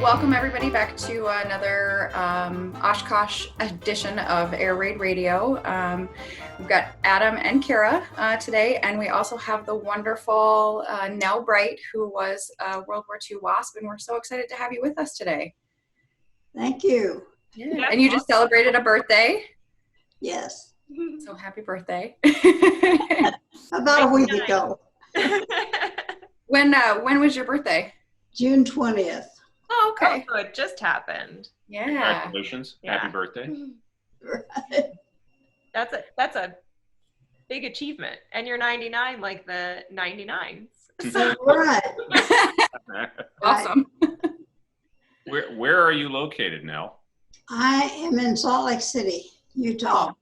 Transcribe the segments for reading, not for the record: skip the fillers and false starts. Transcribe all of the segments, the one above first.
welcome everybody back to another Oshkosh edition of Air Raid Radio. We've got Adam and Kara today, and we also have the wonderful Nell Bright, who was a World War II WASP, and we're so excited to have you with us today. Thank you. Yeah. And you just celebrated a birthday. Yes. So happy birthday. About a week ago. When was your birthday? June 20th. Oh, okay. Oh, so it just happened. Yeah. Congratulations. Yeah. Happy birthday. Right. That's a big achievement. And you're 99 like the 99s. So Right. Awesome. Where are you located now? I am in Salt Lake City, Utah.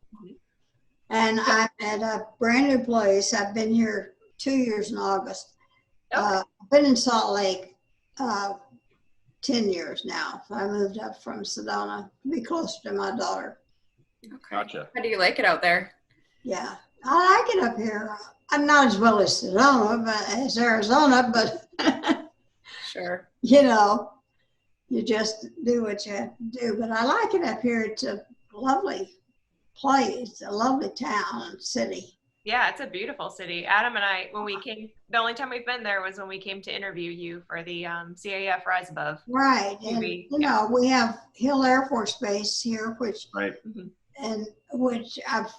And I'm at a brand new place. I've been here 2 years in August. Okay. I've been in Salt Lake 10 years now. So I moved up from Sedona to be closer to my daughter. Okay. Gotcha. How do you like it out there? Yeah, I like it up here. I'm not as well as Sedona, but as Arizona, but Sure. you know, you just do what you have to do. But I like it up here. It's a lovely place, a lovely town and city. yeah, it's a beautiful city. Adam and I, when we came, the only time we've been there was when we came to interview you for the CAF Rise Above. Right. And, Maybe, you know, we have Hill Air Force Base here, which Right. I've,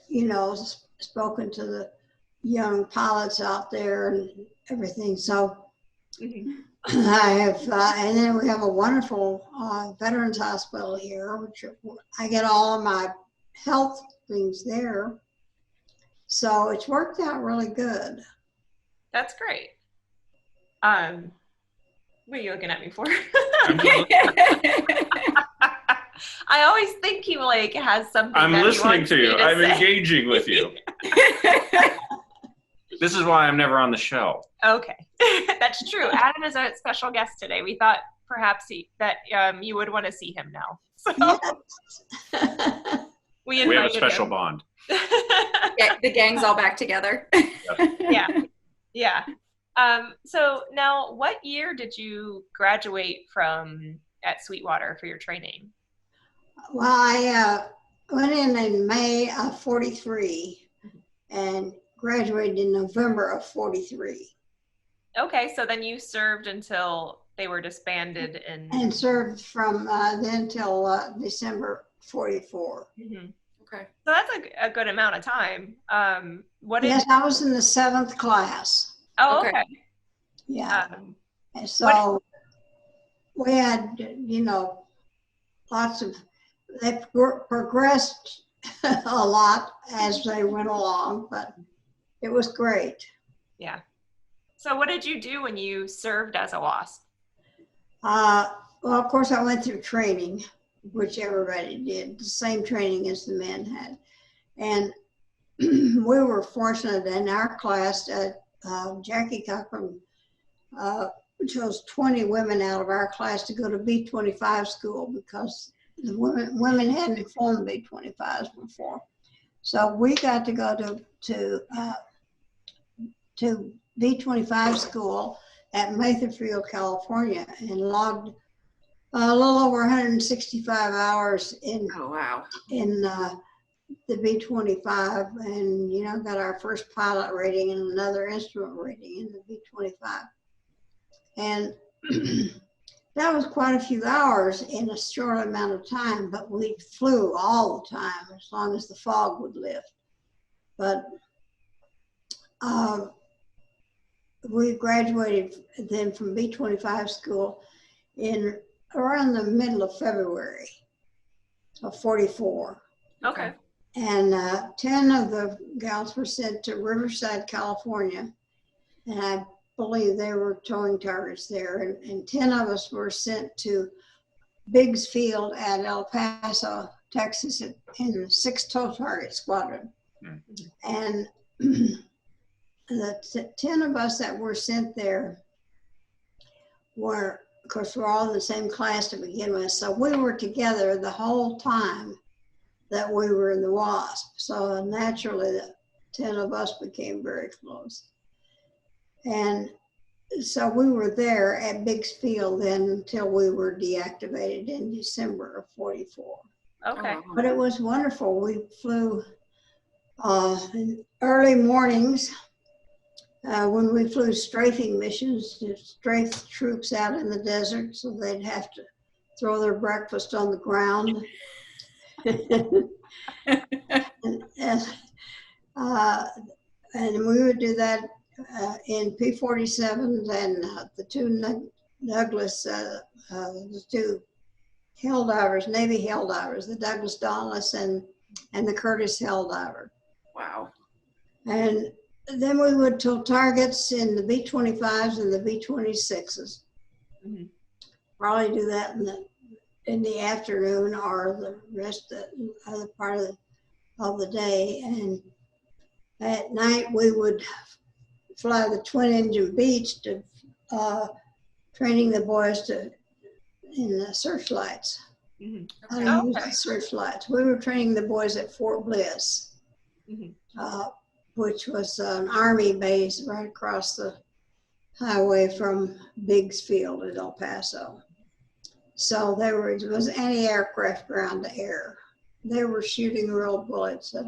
you know, spoken to the young pilots out there and everything. So Mhm. I have, and then we have a wonderful Veterans Hospital here, which I get all of my health things there. So it's worked out really good. That's great. What are you looking at me for? I always think he like has something. I'm that he listening wants to me you. I'm say. engaging with you. This is why I'm never on the show. Okay, that's true. Adam is a special guest today. We thought perhaps that you would want to see him now. So Yes. we We have a invited special him. bond. Yeah, the gang's all back together. Yeah. So now, what year did you graduate from at Sweetwater for your training? Well, I went in May of 43 and graduated in November of 43 Okay, so then you served until they were disbanded and served from then till December 44. Mhm. Okay. So that's a good amount of time. What did? Yes, I was in the 7th class. Oh, Okay. okay. Yeah. And so we had, you know, they progressed a lot as they went along, but it was great. Yeah. So what did you do when you served as a WASP? Well, of course, I went through training, which everybody did, the same training as the men had. And we were fortunate in our class that Jackie Cochran chose 20 women out of our class to go to B-25 school because the women hadn't flown B-25s before. So we got to go to B-25 school at Matherfield, California, and logged a little over 165 hours in Oh, wow. the B-25, and you know, got our first pilot rating and another instrument rating in the B-25. And that was quite a few hours in a short amount of time, but we flew all the time as long as the fog would lift. But we graduated then from B-25 school in around the middle of February of 44. Okay. And 10 of the gals were sent to Riverside, California. And I believe they were towing targets there. And 10 of us were sent to Biggs Field at El Paso, Texas, in the 6th Tow Target Squadron. And the 10 of us that were sent there were, of course, we're all in the same class to begin with. So we were together the whole time that we were in the WASP. So naturally, the 10 of us became very close. And so we were there at Biggs Field then until we were deactivated in December of 44. Okay. Oh, wow. But it was wonderful. We flew in early mornings when we flew strafing missions to strafe troops out in the desert, so they'd have to throw their breakfast on the ground. And we would do that in P-47s and the two Douglas, the two Helldivers, Navy Helldivers, the Douglas Dauntless and the Curtiss Helldiver. Wow. And then we would tow targets in the B-25s and the B-26s. Mm-hmm. Probably do that in the afternoon or the rest of the other part of the day. And at night we would fly the twin-engine Beach to training the boys in the searchlights. Mm-hmm. How to use Okay. the searchlights. We were training the boys at Fort Bliss, Mm-hmm. which was an Army base right across the highway from Biggs Field at El Paso. So it was anti-aircraft ground to air. They were shooting real bullets at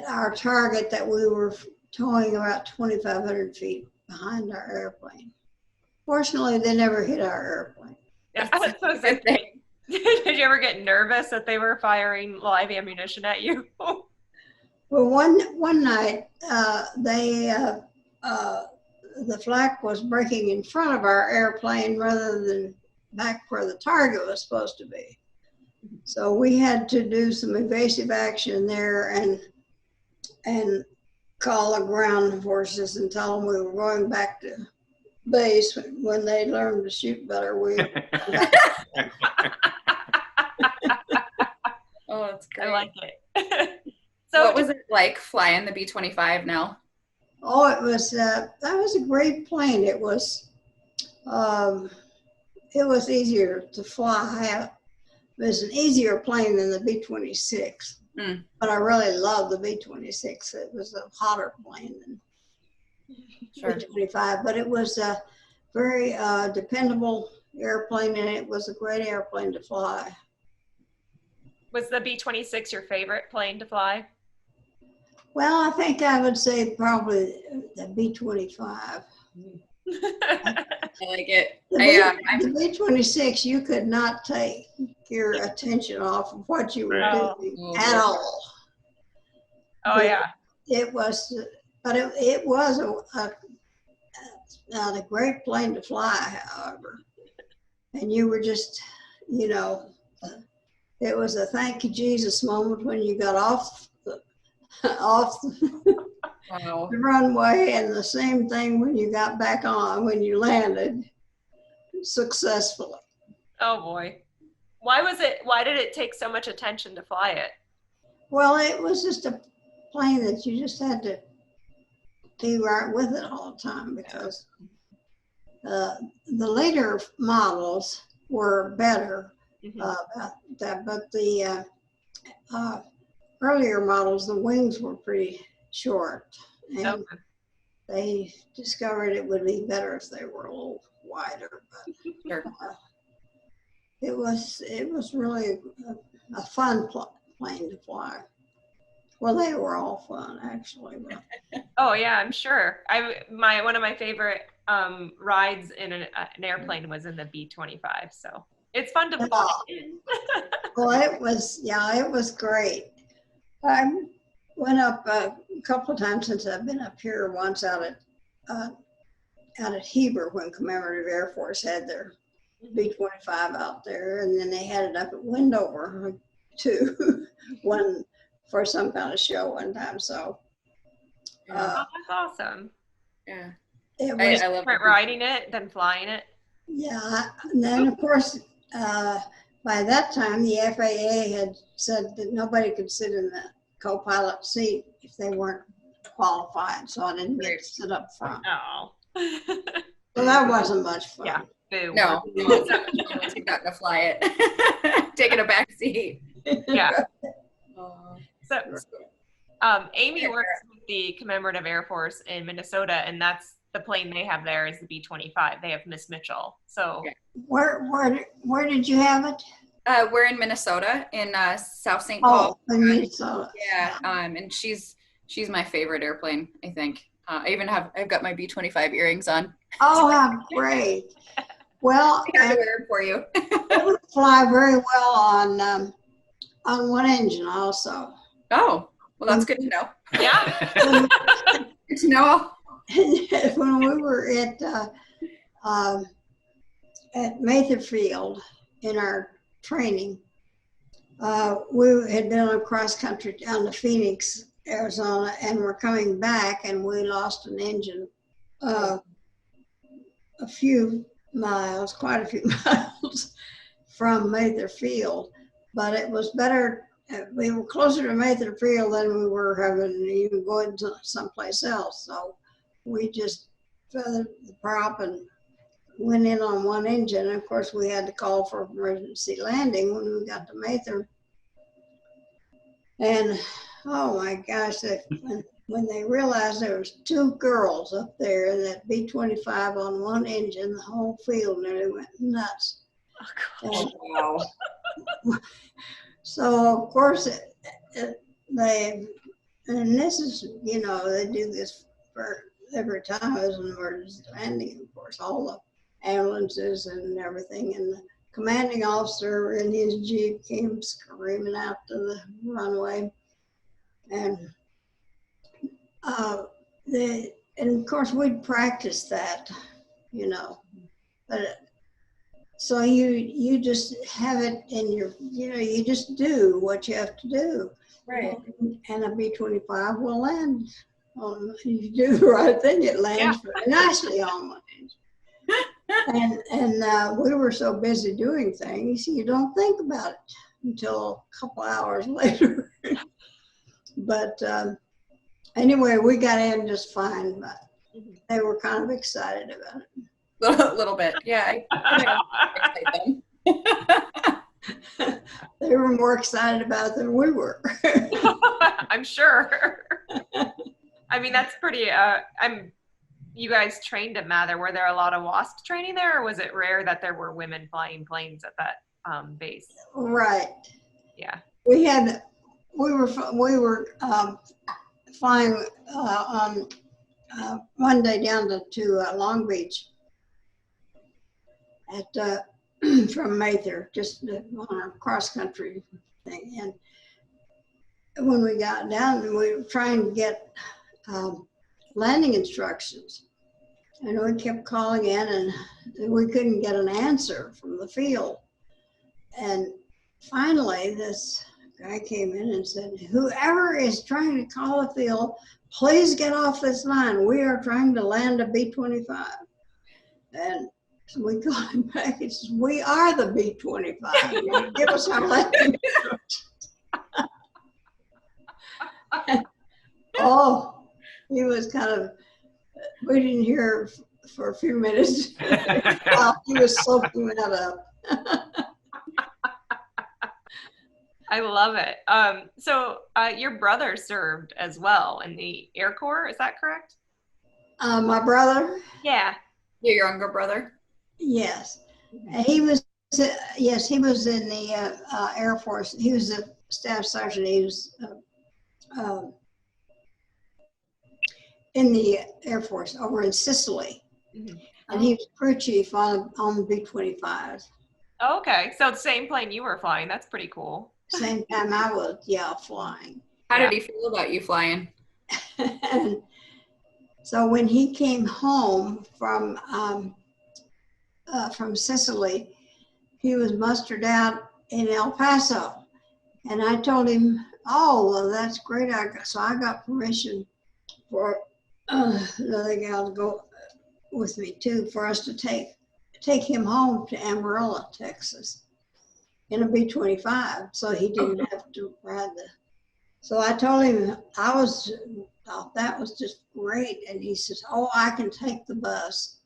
our target that we were towing about 2,500 feet behind our airplane. Fortunately, they never hit our airplane. Yeah, I was supposed to say, did you ever get nervous that they were firing live ammunition at you? Well, one night, the flak was breaking in front of our airplane rather than back where the target was supposed to be. So we had to do some evasive action there and call the ground forces and tell them we were going back to base. When they learned to shoot better, we Oh, that's great. I like it. So what was it like flying the B-25 now? Oh, that was a great plane. It was easier to fly. It was an easier plane than the B-26, but I really loved the B-26. It was a hotter plane than B-25, but it was a very dependable airplane, and it was a great airplane to fly. Was the B-26 your favorite plane to fly? Well, I think I would say probably the B-25. I like it. The B-26, you could not take your attention off of what you were doing at all. Oh, yeah. It was, but it was a great plane to fly, however. And you were just, it was a thank you, Jesus moment when you got off the Wow. the runway, and the same thing when you got back on, when you landed successfully. Oh boy. Why did it take so much attention to fly it? Well, it was just a plane that you just had to be right with it all the time, because the later models were better about that, but the earlier models, the wings were pretty short, and they discovered it would be better if they were a little wider. But Sure. it was really a fun plane to fly. Well, they were all fun, actually. But. Oh yeah, I'm sure. One of my favorite rides in an airplane was in the B-25. So it's fun to fly. Well, it was great. I went up a couple of times since I've been up here. Once out at Heber when Commemorative Air Force had their B-25 out there, and then they had it up at Wendover too, one for some kind of show one time. So that's awesome. Yeah. it was I love different riding it than flying it. Yeah, and then of course by that time the FAA had said that nobody could sit in the co-pilot seat if they weren't qualified, so I didn't get to sit up front. Oh. So that wasn't much fun. Yeah. Boo. No, it's not much fun once you've gotten to fly it. Taking a back seat. Yeah. Oh. So Amy works with the Commemorative Air Force in Minnesota, and that's the plane they have there is the B-25. They have Miss Mitchell. So Okay. Where did you have it? We're in Minnesota, in South St. Paul. Oh, in Minnesota. Yeah, and she's my favorite airplane, I think. I've got my B-25 earrings on. Oh, how great. Well, I have to wear them for you. it would fly very well on one engine also. Oh, well, that's good to know. yeah. Good to know. When we were at Mather Field in our training, we had been on cross country down to Phoenix, Arizona, and we're coming back, and we lost an engine a few miles, quite a few miles from Mather Field, but it was better. We were closer to Mather Field than we were having even going to someplace else. So we just feathered the prop and went in on one engine. And of course, we had to call for emergency landing when we got to Mather. And oh my gosh, when they realized there was two girls up there in that B-25 on one engine, the whole field nearly went nuts. Oh, Wow. So of course and this is, they do this for every time there's an emergency landing, of course, all the ambulances and everything, and the commanding officer in his Jeep came screaming out to the runway, and and of course we'd practice that, but so you just have it in your, you just do what you have to do. Right. And a B-25 will land on, you do the right thing, it lands very nicely on one engine. And we were so busy doing things, you don't think about it until a couple hours later. But anyway, we got in just fine, but they were kind of excited about it. A little bit, yeah. I They were more excited about it than we were. I'm sure. I mean, that's pretty, you guys trained at Mather. Were there a lot of WASP training there, or was it rare that there were women flying planes at that base? Right. Yeah. We were flying on one day down to Long Beach at from Mather, just on a cross country thing. And when we got down, we were trying to get landing instructions, and we kept calling in, and we couldn't get an answer from the field. And finally, this guy came in and said, "Whoever is trying to call the field, please get off this line. We are trying to land a B-25. And so we called him back and said, "We are the B-25. Give us our landing instructions." Oh, he was kind of, we didn't hear for a few minutes while he was soaking that up. I love it. So your brother served as well in the Air Corps, is that correct? My brother? Yeah. Your younger brother? Yes. He was, yes, he was in the Air Force. He was a staff sergeant. He was in the Air Force over in Sicily. Mm-hmm. And he was crew chief on B-25. Oh, okay. So the same plane you were flying. That's pretty cool. Same time I was, flying. How did he feel about you flying? And so when he came home from Sicily, he was mustered out in El Paso. And I told him, "Oh, well, that's great." So I got permission for another gal to go with me too, for us to take him home to Amarillo, Texas, in a B-25, so he didn't have to ride so I told him I thought that was just great. And he says, "Oh, I can take the bus."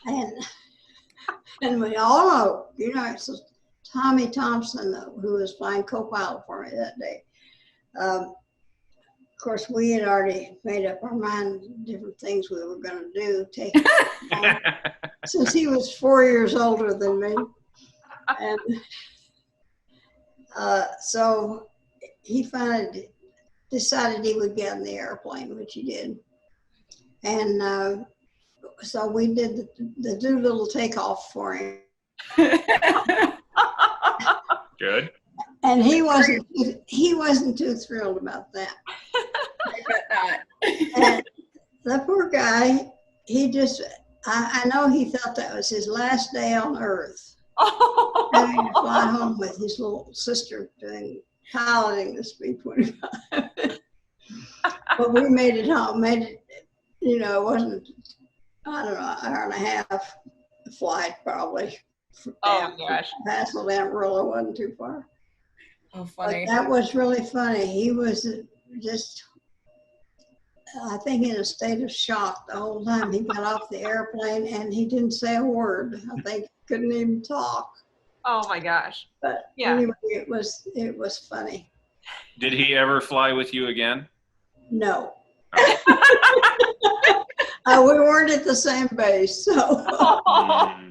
And we all know, so Tommy Thompson, who was flying co-pilot for me that day, course, we had already made up our mind different things we were going to do. Since he was 4 years older than me, and so he finally decided he would get in the airplane, which he did, and so we did the Dolittle Takeoff for him. Good. And he wasn't too thrilled about that. I bet not. And the poor guy, he just, I know he thought that was his last day on Earth, having to fly home with his little sister piloting the B-25. But we made it home, it wasn't, I don't know, an hour and a half flight probably. Oh gosh. Passel Amarillo wasn't too far. Oh, funny. But that was really funny. He was just, I think, in a state of shock the whole time he got off the airplane, and he didn't say a word. I think he couldn't even talk. Oh my gosh. But Yeah. anyway, it was funny. Did he ever fly with you again? No. We weren't at the same base, so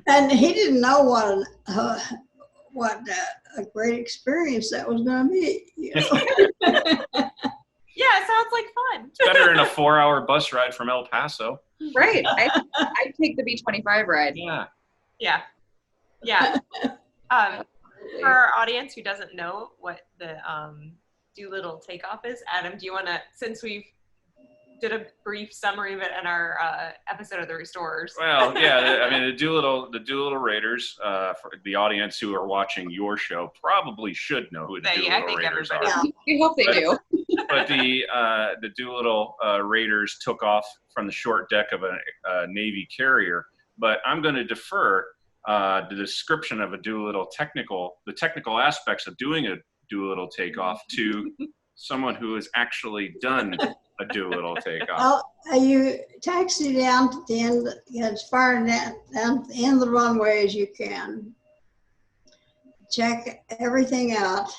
and he didn't know what a great experience that was going to be. Yeah, it sounds like fun. It's better than a 4-hour bus ride from El Paso. Right. I'd take the B-25 ride. Yeah. Yeah. For our audience who doesn't know what the Dolittle Takeoff is, Adam, do you want to, since we've did a brief summary of it in our episode of The Restorers? Well, yeah, I mean, the Dolittle Raiders, for the audience who are watching your show probably should know who the Yeah, I Dolittle think Raiders everybody are. Yeah. We hope they do. But the Dolittle Raiders took off from the short deck of a Navy carrier. But I'm going to defer the description of the technical aspects of doing a Dolittle takeoff to someone who has actually done a Dolittle takeoff. Well, you taxi down to the end, as far down to the end of the runway as you can. Check everything out,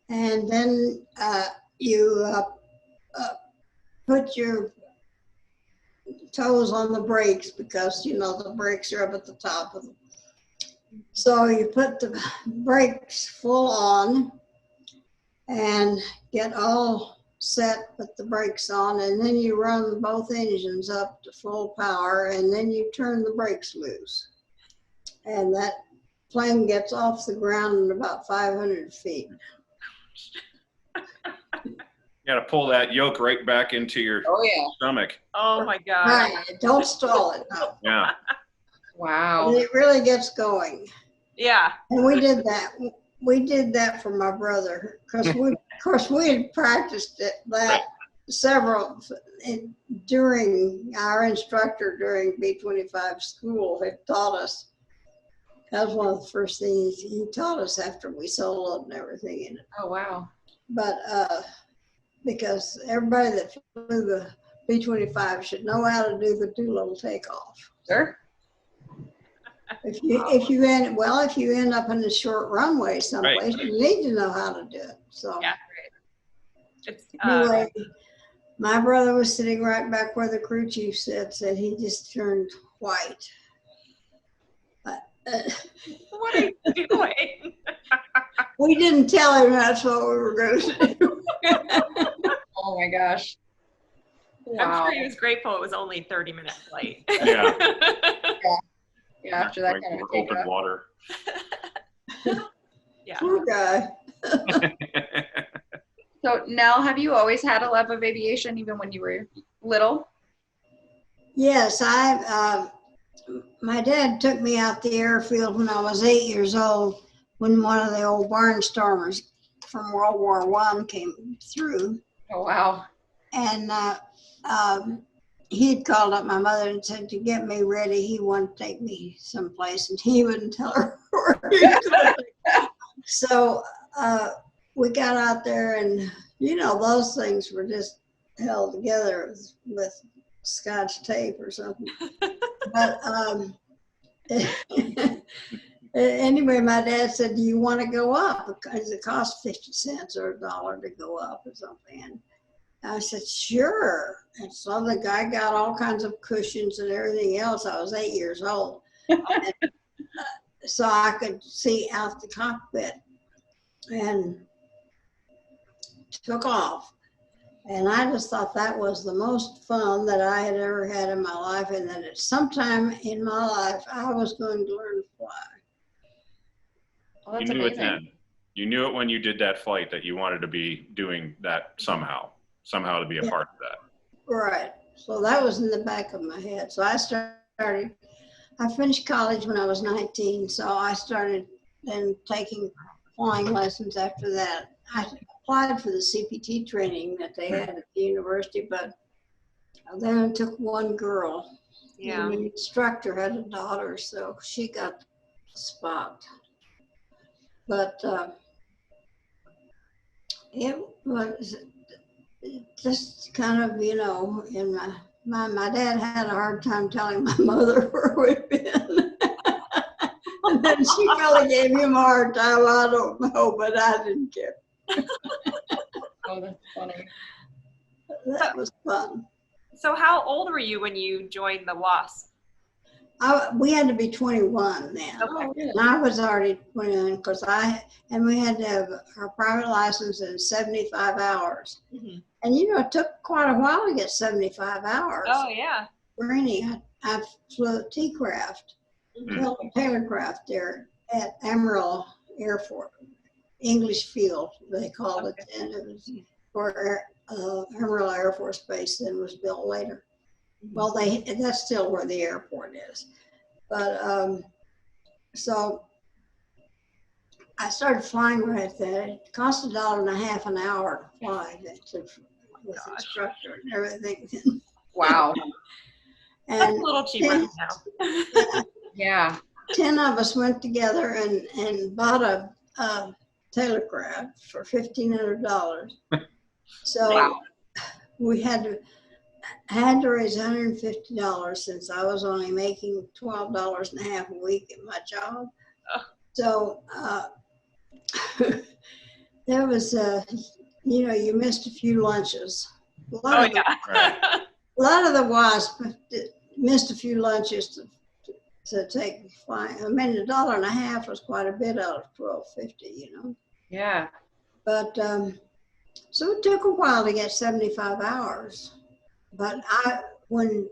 and then you put your toes on the brakes, because the brakes are up at the top of them. So you put the brakes full on and get all set, put the brakes on, and then you run both engines up to full power, and then you turn the brakes loose. And that plane gets off the ground in about 500 feet. You got to pull that yoke right back into your stomach. Oh my God. Right, don't stall it. No. Yeah. Wow. And it really gets going. Yeah. And we did that. We did that for my brother, because we had practiced during our instructor during B-25 school had taught us. That was one of the first things he taught us after we soloed and everything in it. Oh, wow. But because everybody that flew the B-25 should know how to do the Dolittle takeoff. Sure. If you end up in a short runway someplace, you need to know how to do it. So Yeah. It's, anyway, my brother was sitting right back where the crew chief said he just turned white. what are you doing? We didn't tell him that's what we were going to do. Oh my gosh. Wow. I'm sure he was grateful it was only 30 minutes late. Yeah. Yeah, after that kind of open takeoff. water. Yeah. Poor guy. So, Nell, have you always had a love of aviation, even when you were little? Yes, my dad took me out the airfield when I was 8 years old, when one of the old barnstormers from World War I came through. Oh, wow. And he had called up my mother and said to get me ready, he wanted to take me someplace, and he wouldn't tell her where he was going. So we got out there, and those things were just held together with Scotch tape or something. But anyway, my dad said, "Do you want to go up?" Because it cost 50 cents or $1 to go up or something. I said, sure. And so the guy got all kinds of cushions and everything else. I was 8 years old. And, so I could see out the cockpit and took off. And I just thought that was the most fun that I had ever had in my life, and that at some time in my life, I was going to learn to fly. Well, You that's knew it amazing. then. You knew it when you did that flight that you wanted to be doing that somehow to be a part of that. Right. So that was in the back of my head. So I finished college when I was 19. So I started then taking flying lessons after that. I applied for the CPT training that they had at the university, but then it took one girl. Yeah. And the instructor had a daughter, so she got the spot. But it was just kind of, you know, in my dad had a hard time telling my mother where we'd been. And then she really gave him a hard time. I don't know, but I didn't care. Oh, that's funny. That was fun. So how old were you when you joined the WASP? We had to be 21 then. Okay. And I was already 21 because we had to have our private license in 75 hours. Mm-hmm. And you know, it took quite a while to get 75 hours. Oh, yeah. Training. I flew a T-craft, Taylorcraft there at Amarillo Air Force, English Field, they called it then. It was for Amarillo Air Force Base, then was built later. Well, that's still where the airport is. But so I started flying right there. It cost $1.50 an hour to fly with instructor and everything. Wow. That's And a little cheaper now. Yeah. 10 of us went together and bought a Taylorcraft for $1,500. So Wow. we had to raise $150 since I was only making $12.50 a week at my job. Oh. So there was, you know, you missed a few lunches. A lot of the WASP missed a few lunches to take flying. I mean, $1.50 was quite a bit out of $12.50, you know. Yeah. But so it took a while to get 75 hours. But when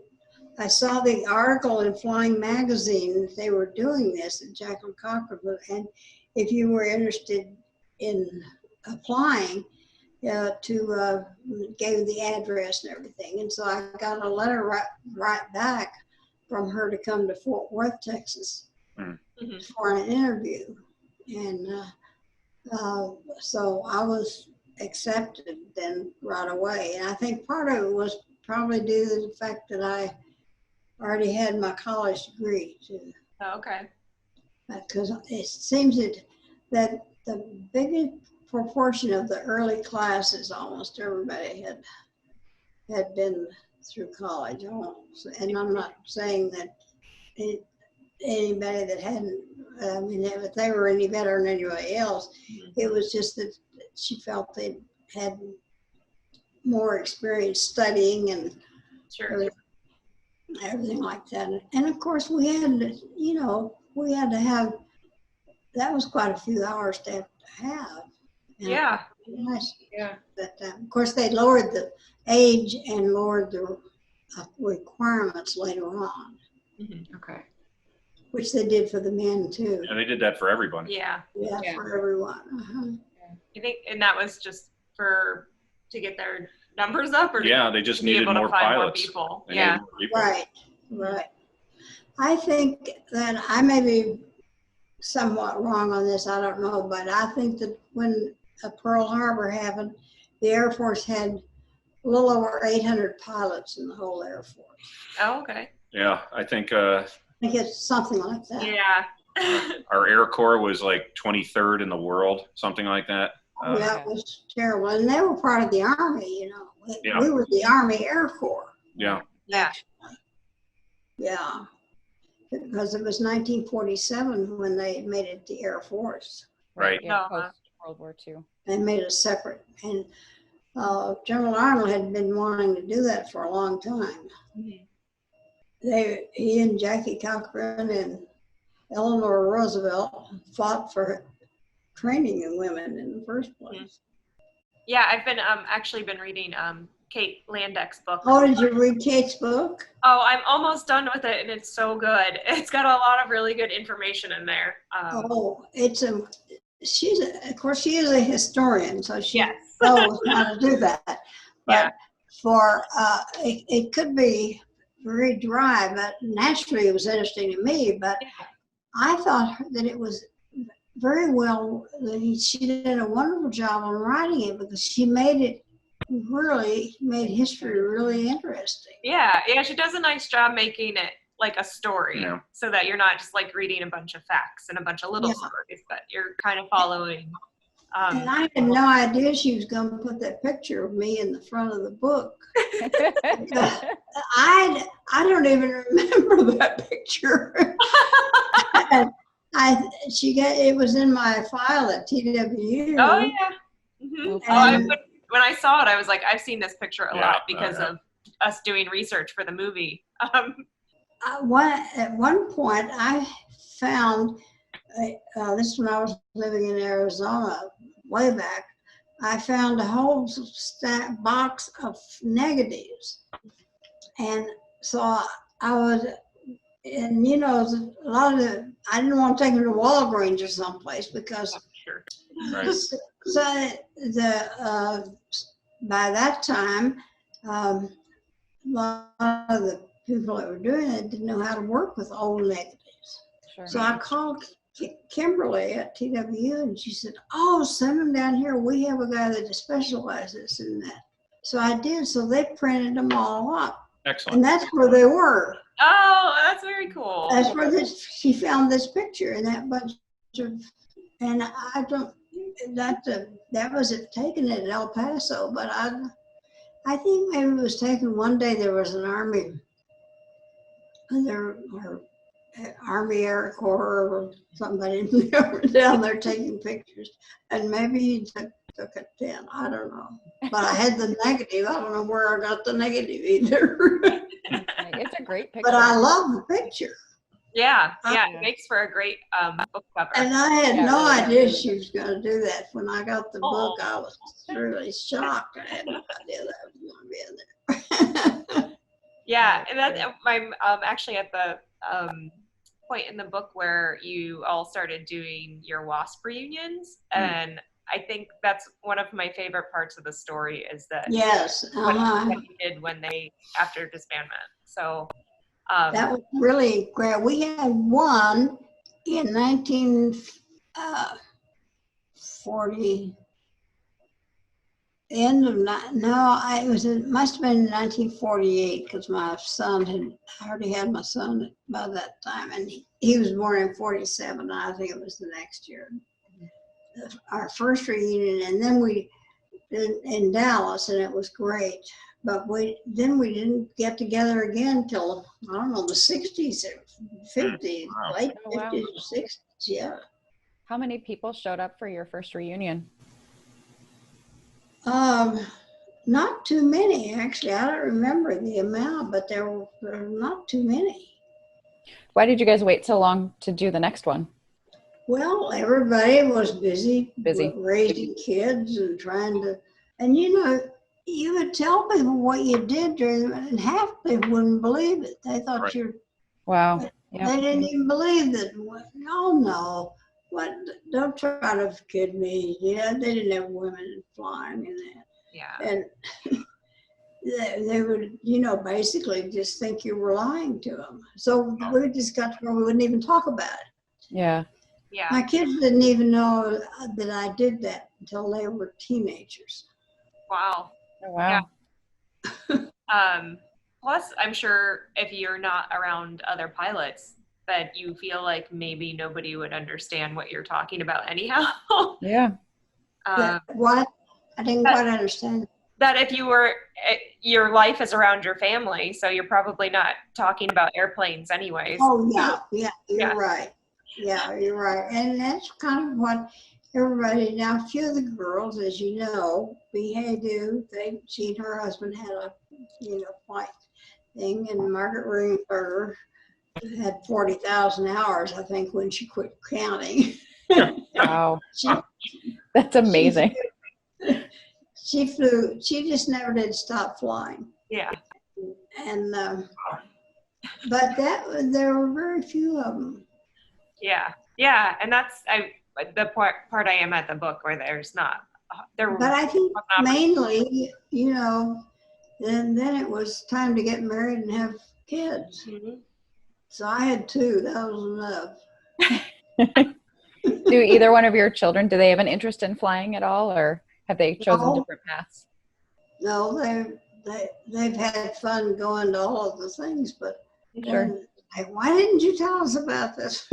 I saw the article in Flying Magazine, they were doing this at Jacqueline Cochran, and if you were interested in applying, gave the address and everything. And so I got a letter right back from her to come to Fort Worth, Texas for an interview. And so I was accepted then right away. And I think part of it was probably due to the fact that I already had my college degree too. Oh, okay. Because it seems that the biggest proportion of the early classes, almost everybody had been through college almost. And I'm not saying that anybody that hadn't, I mean, if they were any better than anybody else, it was just that she felt they had more experience studying and everything like that. And of course we had to have, that was quite a few hours to have. Yeah. Yeah. But of course they lowered the age and lowered the requirements later on, Okay. which they did for the men too. And they did that for everybody. Yeah. Yeah, Yeah. for everyone. You think, and that was just to get their numbers up, or They just to be needed able to more find more pilots. people? They Yeah. needed more people. Right. I think that I may be somewhat wrong on this, I don't know, but I think that when Pearl Harbor happened, the Air Force had a little over 800 pilots in the whole Air Force. Oh, okay. Yeah, I think I think it's something like that. Yeah. our Air Corps was like 23rd in the world, something like that. That was terrible. And they were part of the Army, you know. Yeah. We were the Army Air Corps. Yeah. Yeah. Yeah. Because it was 1947 when they made it the Air Force. Right. Yeah. Uh-huh. Post World War II. They made it separate. And General Arnold had been wanting to do that for a long time. He and Jackie Cochran and Eleanor Roosevelt fought for training in women in the first place. Yeah, I've been actually been reading Kate Landek's book. Oh, did you read Kate's book? Oh, I'm almost done with it, and it's so good. It's got a lot of really good information in there. Of course, she is a historian, so she Yes. knows how to do that. But Yeah. it could be very dry, but naturally it was interesting to me. But I thought that it was very well, she did a wonderful job on writing it because she made history really interesting. Yeah, she does a nice job making it like a story, so that you're not just like reading a bunch of facts and a bunch of little stories, but you're kind of following. And I had no idea she was going to put that picture of me in the front of the book. I don't even remember that picture. And it was in my file at TWU. Oh yeah. When I saw it, I was like, I've seen this picture a lot because of us doing research for the movie. At one point, I found this when I was living in Arizona, way back. I found a whole box of negatives, and so I was. And a lot of I didn't want to take them to Walgreens or someplace because so by that time a lot of the people that were doing it didn't know how to work with old negatives. Sure. So I called Kimberly at TWU and she said, "Oh, send them down here. We have a guy that specializes in that." So I did. So they printed them all up. Excellent. And that's where they were. Oh, that's very cool. That's where she found this picture and that bunch of, and I don't, that was taken at El Paso, but I think maybe it was taken one day. There was an Army Air Corps or somebody down there taking pictures, and maybe he took it then. I don't know. But I had the negative. I don't know where I got the negative either. It's a great picture. But I love the picture. Yeah, it makes for a great book cover. And I had no idea she was going to do that. When I got the book, I was really shocked. I had no idea that was going to be in there. Yeah, and I'm actually at the point in the book where you all started doing your WASP reunions, and I think that's one of my favorite parts of the story is that what you did when after disbandment. So that was really great. We had one in 1940. It must have been 1948 because I already had my son by that time, and he was born in 47, and I think it was the next year. Our first reunion, and then we did in Dallas, and it was great. But we didn't get together again till, I don't know, the 60s or 50s, late 50s or 60s, yeah. How many people showed up for your first reunion? Not too many, actually. I don't remember the amount, but there were not too many. Why did you guys wait so long to do the next one? Well, everybody was busy raising kids and trying to, and you would tell people what you did during, and half people wouldn't believe it. They thought wow. They didn't even believe that. No. What? Don't try to kid me. Yeah, they didn't have women flying in that. Yeah. And they would, basically just think you were lying to them. So we just got to where we wouldn't even talk about it. Yeah. Yeah. My kids didn't even know that I did that until they were teenagers. Wow. Oh, wow. Yeah. Plus, I'm sure if you're not around other pilots, that you feel like maybe nobody would understand what you're talking about anyhow. Yeah. What? I didn't quite understand. That if your life is around your family, so you're probably not talking about airplanes anyways. Oh, yeah, you're right. Yeah, you're right. And that's kind of what everybody, now a few of the girls, as you know, she and her husband had a, flight thing, and Margaret Ringberger had 40,000 hours, I think, when she quit counting. Wow. She, That's amazing. she flew, she just never did stop flying. Yeah. And, but there were very few of them. Yeah. Yeah. And that's the part I am at the book where there's not. But I think mainly, then it was time to get married and have kids. Mm-hmm. So I had 2. That was enough. Do either one of your children, do they have an interest in flying at all, or have they chosen No. different paths? No, they've had fun going to all of the things, but Sure. why didn't you tell us about this?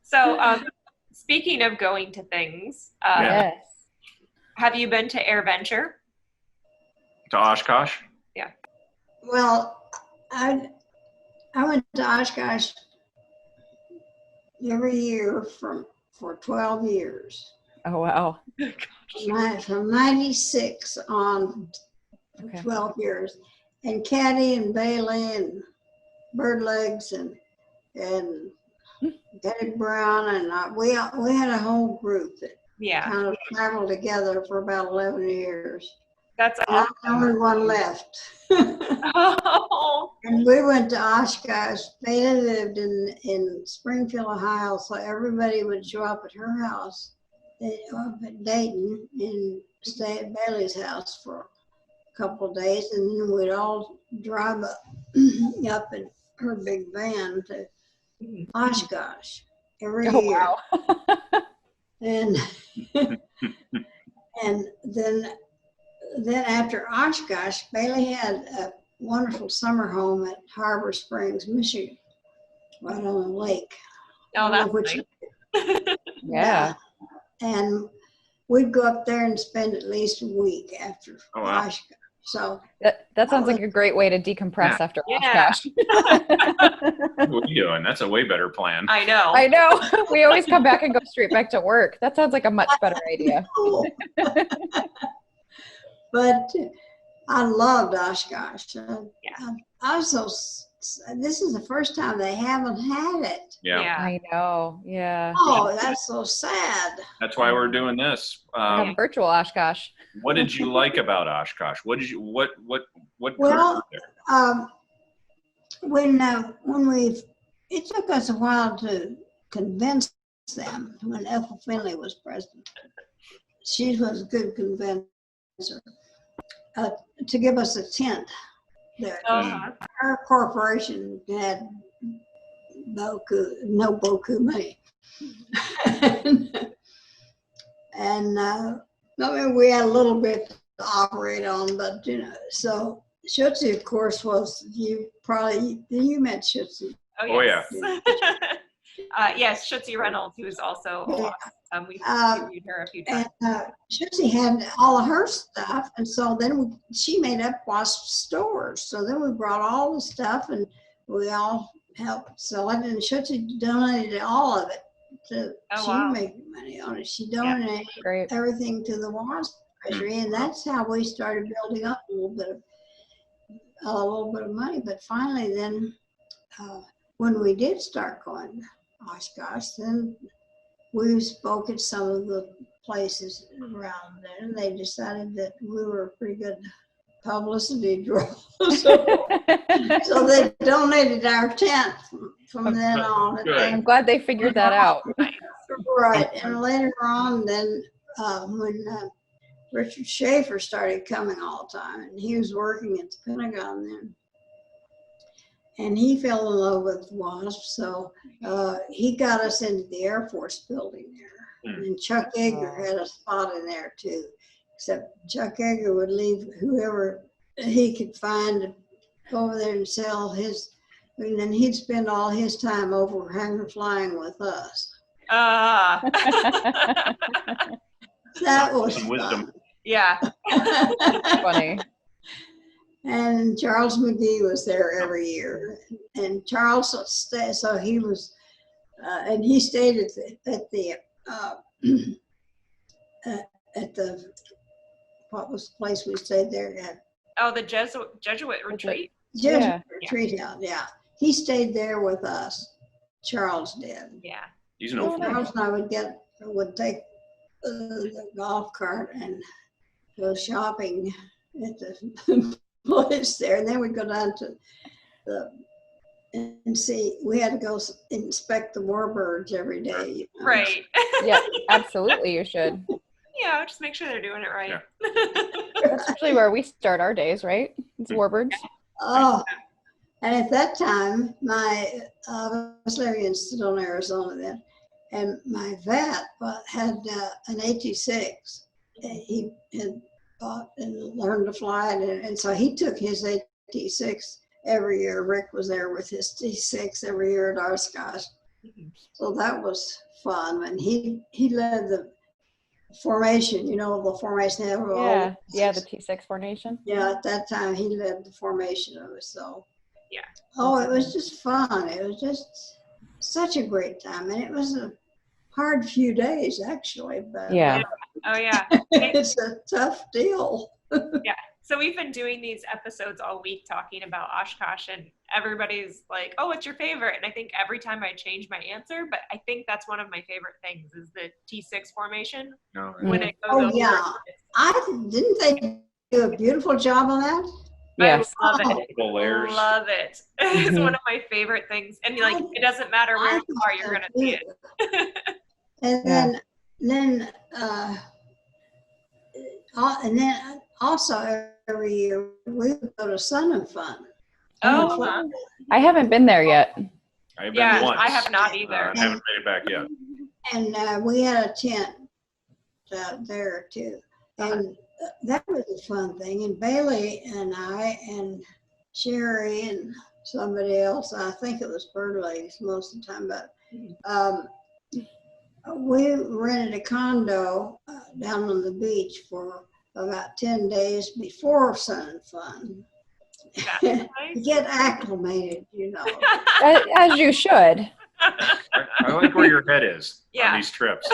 So, speaking of going to things, Yes. have you been to AirVenture? To Oshkosh? Well, I went to Oshkosh every year for 12 years. Oh, wow. From 96 on for Okay. 12 years. And Caddy and Bailey and Birdlegs and Betty Brown and we had a whole group that Yeah. kind of traveled together for about 11 years. That's And I'm the only one left. Oh. And we went to Oshkosh. Bailey lived in Springfield, Ohio, so everybody would show up at her house up at Dayton and stay at Bailey's house for a couple of days, and then we'd all drive up in her big van to Oshkosh every Oh, year. wow. And and then after Oshkosh, Bailey had a wonderful summer home at Harbor Springs, Michigan, right on the lake. Oh, that's which, nice. Yeah. And we'd go up there and spend at least a week after Oh, wow. Oshkosh. So That sounds like a great way to decompress after Yeah. Oshkosh. What are you doing? That's a way better plan. I know. I know. We always come back and go straight back to work. That sounds like a much better idea. cool. But I loved Oshkosh. I was this is the first time they haven't had it. Yeah. I know. Yeah. Oh, that's so sad. That's why we're doing this. We have virtual Oshkosh. What did you like about Oshkosh? What Well, there? It took us a while to convince them when Ethel Finley was president. She was a good convincer to give us a tent there. Uh-huh. Our corporation had no boku money. And I mean, we had a little bit to operate on, but so Schutze, of course, you met Schutze. Oh, yes. Yes, Schutze Reynolds, who's also we've interviewed her a few times. And Schutze had all of her stuff, and so then she made up WASP stores. So then we brought all the stuff, and we all helped sell it, and Schutze donated all of it. She didn't make money on it. She donated everything to the WASP treasury, and that's how we started building up a little bit of money. But finally, then when we did start going to Oshkosh, then we spoke at some of the places around there, and they decided that we were a pretty good publicity draw. So they donated our tent from then on. I'm glad they figured that out. Right, and later on, then when Richard Schaefer started coming all the time, and he was working at the Pentagon then, and he fell in love with WASP, so he got us into the Air Force building there. And Chuck Yeager had a spot in there too, except Chuck Yeager would leave whoever he could find to go over there and sell his, and then he'd spend all his time over hangar flying with us. That was Some wisdom. Yeah. Funny. And Charles McGee was there every year, and Charles stayed, so he was and he stayed at the what was the place we stayed there at? Oh, the Jesuit retreat. Jesuit retreat out. Yeah, he stayed there with us. Charles did. Yeah. He's an old Charles and I would take the golf cart and go shopping at the place there, and then we'd go down to and see. We had to go inspect the warbirds every day. You know? Right. Yeah, absolutely. You should. Yeah, just make sure they're doing it right. That's usually where we start our days, right? It's warbirds. Oh, and at that time, I was living in Sedona, Arizona then, and my vet had an AT-6. He had bought and learned to fly it, and so he took his AT-6 every year. Rick was there with his T-6 every year at Oshkosh. So that was fun, and he led the formation, the formation. Yeah, the T6 formation. Yeah, at that time he led the formation of it. So yeah. Oh, it was just fun. It was just such a great time, and it was a hard few days actually. But Yeah. Oh yeah. it's a tough deal. Yeah. So we've been doing these episodes all week talking about Oshkosh, and everybody's like, "Oh, what's your favorite?" And I think every time I change my answer, but I think that's one of my favorite things is the T6 formation. No, When it goes Oh over. yeah, didn't they do a beautiful job on that? Yes. I love it. multiple layers. Love it. It's Mhm. one of my favorite things. And like, it doesn't matter where you are, you're gonna see it. And then also every year we would go to Sun and Fun. Oh, I haven't been there yet. I've been yeah, once. I have not either. I haven't made it back yet. And we had a tent there too. And that was a fun thing. And Bailey and I and Sherry and somebody else, I think it was Bird Ladies most of the time, but we rented a condo down on the beach for about 10 days before Sun and Fun. That's To nice. get acclimated, As you should. I like where your head is Yeah. on these trips.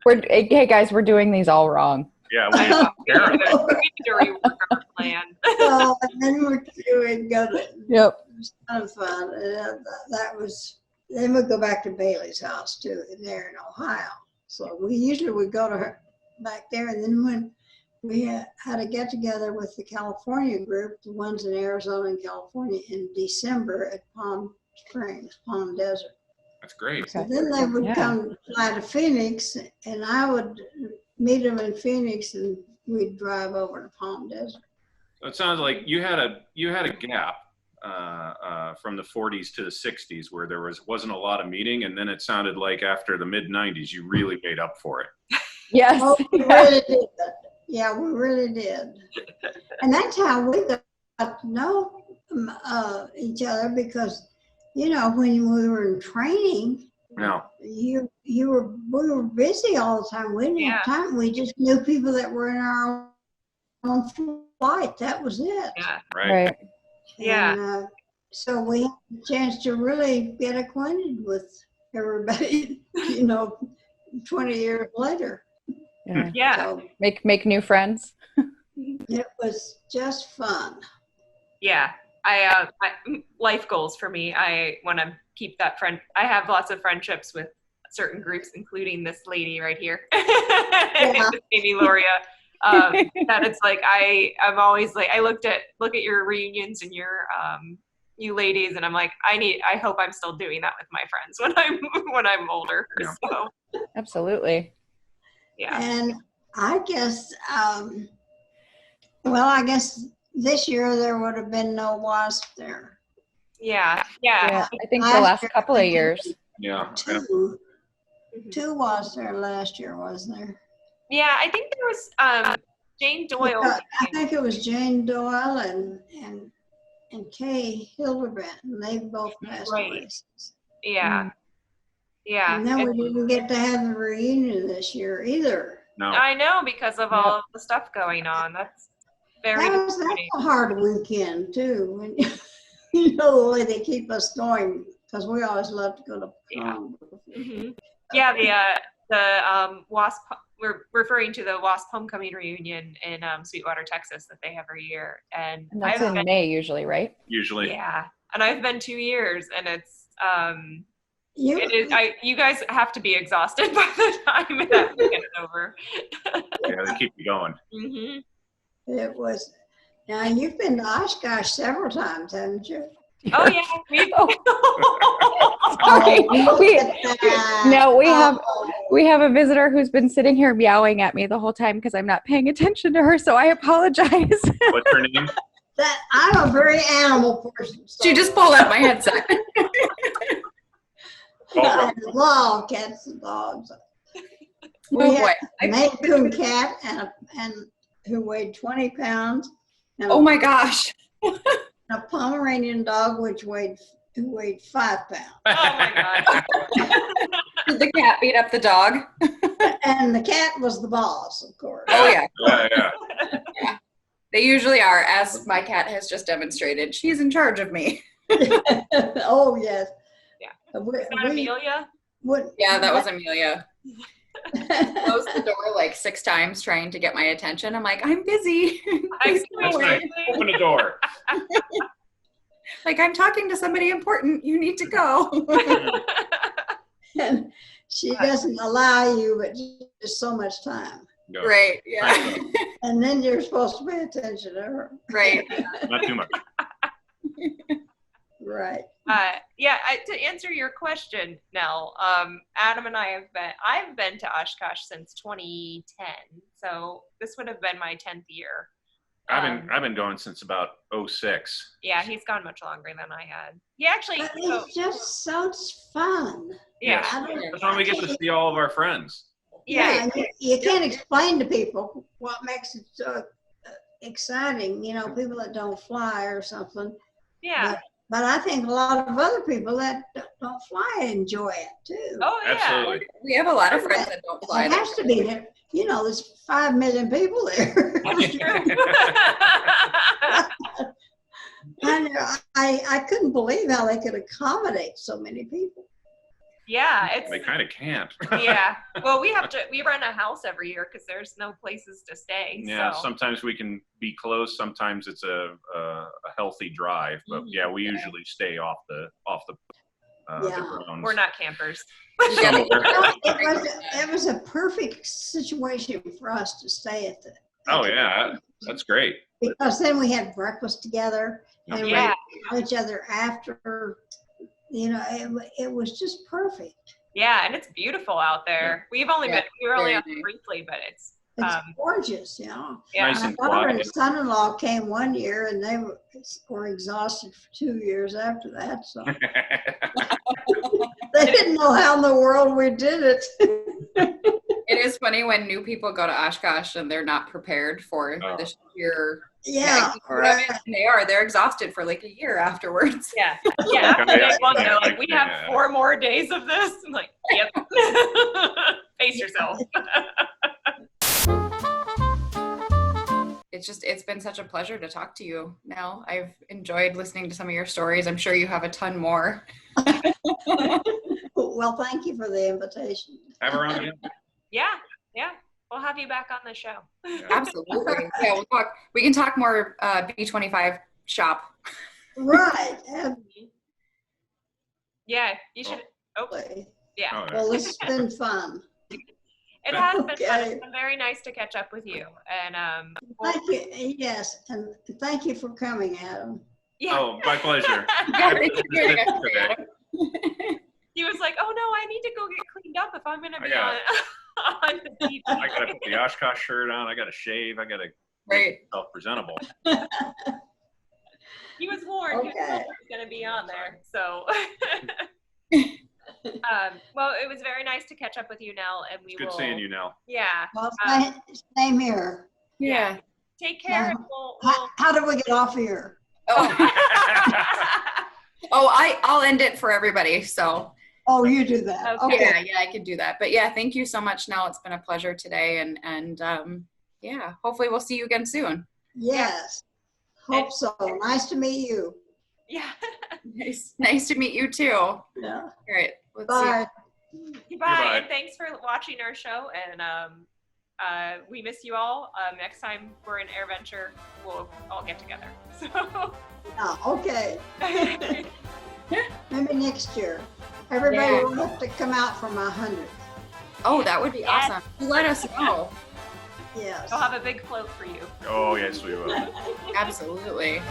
Hey guys, we're doing these all wrong. Yeah, I know. We Karen. need to rework our plan. So, and then we'd go to Yep. Sun and Fun. And then we'd go back to Bailey's house too, there in Ohio. So we usually would go to her back there. And then when we had a get together with the California group, the ones in Arizona and California, in December at Palm Springs, Palm Desert. That's great. So then they would Yeah. come fly to Phoenix, and I would meet them in Phoenix, and we'd drive over to Palm Desert. So it sounds like you had a gap from the 40s to the 60s where there wasn't a lot of meeting, and then it sounded like after the mid 90s you really made up for it. Yes. Oh, we really did. Yeah, we really did. And that's how we got to know each other, because, when we were in training, No. we were busy all the time. We didn't have time. We just knew people that were in our own flight. That was it. Yeah. Right. Yeah. And, so we had a chance to really get acquainted with everybody, 20 years later. Yeah. Yeah. So Make new friends. it was just fun. Yeah. I life goals for me. I want to keep that friend. I have lots of friendships with certain groups, including this lady right here, Amy Loria. That it's like I'm always like, I look at your reunions and your you ladies, and I'm like, I hope I'm still doing that with my friends when I'm older. Yeah. So Absolutely. yeah. And I guess, I guess this year there would have been no WASP there. Yeah. Yeah. I think the last couple of years. Yeah. Two WASP there last year, wasn't there? Yeah, I think there was Jane Doyle. I think it was Jane Doyle and Kay Hildebrandt, and they both passed away. Yeah. Yeah. And then we didn't get to have the reunion this year either. No. I know, because of all of the stuff going on. That's very That's disappointing. a hard weekend too. When the way they keep us going because we always love to go to Yeah. prom. Mhm. Yeah, the WASP, we're referring to the WASP homecoming reunion in Sweetwater, Texas that they have every year. And And that's I've in been, May usually, right? Usually. yeah, and I've been 2 years, and it's You, it is, you guys have to be exhausted by the time that weekend is over. Yeah, they keep you going. Hmm. it was, now you've been to Oshkosh several times, haven't you? Oh yeah, Sorry. look We- at that. No, we have Oh, we have a visitor who's been sitting here meowing at me the whole time because I'm not paying attention to her, so I apologize. What's her name? that, I'm a very animal person. So She just pulled out my headset. I love cats and dogs. Oh We boy. had a Maine Coon cat and who weighed 20 pounds. And Oh my gosh. a Pomeranian dog who weighed 5 pounds. Oh my god. Did the cat beat up the dog? And the cat was the boss, of course. Oh yeah. Yeah. They usually are, as my cat has just demonstrated. She's in charge of me. Oh yes. Yeah. We, Is that Amelia? would, Yeah, that was Amelia. Closed the door like 6 times trying to get my attention. I'm like, I'm busy. Please go That's away. nice. Open the door. Like, I'm talking to somebody important. You need to go. and she doesn't allow you, but just so much time. Go. Right. Yeah. And then you're supposed to pay attention to her. Right. Not too much. Right. To answer your question, Nell, Adam and I've been to Oshkosh since 2010, so this would have been my 10th year. I've been going since about 06. Yeah, he's gone much longer than I had. He actually, But it just sounds fun. yeah, I don't- That's when we get to see all of our friends. yeah, you can't explain to people what makes it so exciting. You know, people that don't fly or something. yeah. But I think a lot of other people that don't fly enjoy it too. Oh yeah. Absolutely. We have a lot of friends that don't fly. It has to be there. You know, there's 5 million people there. That's true. I couldn't believe how they could accommodate so many people. Yeah, They kind of can't. yeah. Well, we rent a house every year because there's no places to stay. Yeah, so. sometimes we can be close. Sometimes it's a healthy drive, but yeah, we usually stay off the Yeah. grounds. We're not campers. Somewhere. It was a perfect situation for us to stay at the. Oh yeah, that's great. Because then we had breakfast together and Yeah. we saw each other after. You know, it was just perfect. Yeah, and it's beautiful out there. We were only very out nice. briefly, but it's It's gorgeous, you know. yeah. Nice My and daughter and quiet. son-in-law came one year and they were exhausted for 2 years after that. So they didn't know how in the world we did it. It is funny when new people go to Oshkosh and they're not prepared for Oh. the sheer. Yeah, Right. They're exhausted for like a year afterwards. Yeah. Yeah. After day Yeah. one, they're like, we have Yeah. 4 more days of this. I'm like, yep. Pace yourself. It's been such a pleasure to talk to you, Nell. I've enjoyed listening to some of your stories. I'm sure you have a ton more. well, thank you for the invitation. Have her on again. Yeah. Yeah. We'll have you back on the show. Absolutely. Yeah, we'll talk. We can talk more B-25 shop. Right. And, Yeah. You should. Oh, yeah. Oh, well, this has been fun. It has been fun. Okay. It's been very nice to catch up with you. And Thank you. Yes, and thank you for coming, Adam. yeah. Oh, my pleasure. Thanks for joining us, Today. He was like, "Oh no, I need to go get cleaned up if I'm gonna be got on the beach." I gotta put the Oshkosh shirt on. I gotta shave. I gotta Right. make myself presentable. He was warned. He was Okay. told he was gonna be on there. So, well, it was very nice to catch up with you, Nell, and we It's good will. seeing you, Nell. Yeah. Well, same here. Yeah. Take care. Yeah. And we'll How do we get off here? Oh, I'll end it for everybody. So Oh, you do that. Okay. Okay. yeah, I can do that. But yeah, thank you so much, Nell. It's been a pleasure today, and yeah, hopefully we'll see you again soon. Yes. Hope so. Nice to meet you. yeah. Nice to meet you too. All Yeah. right. Let's Bye. Goodbye, Goodbye. and thanks for watching our show. And we miss you all. Next time we're in AirVenture, we'll all get together. So. Okay. Maybe next year. Everybody Yeah. will have to come out for my 100th. Oh, that would be Yes. awesome. Let us know. Yes. We'll have a big float for you. Oh, yes, we will. Absolutely.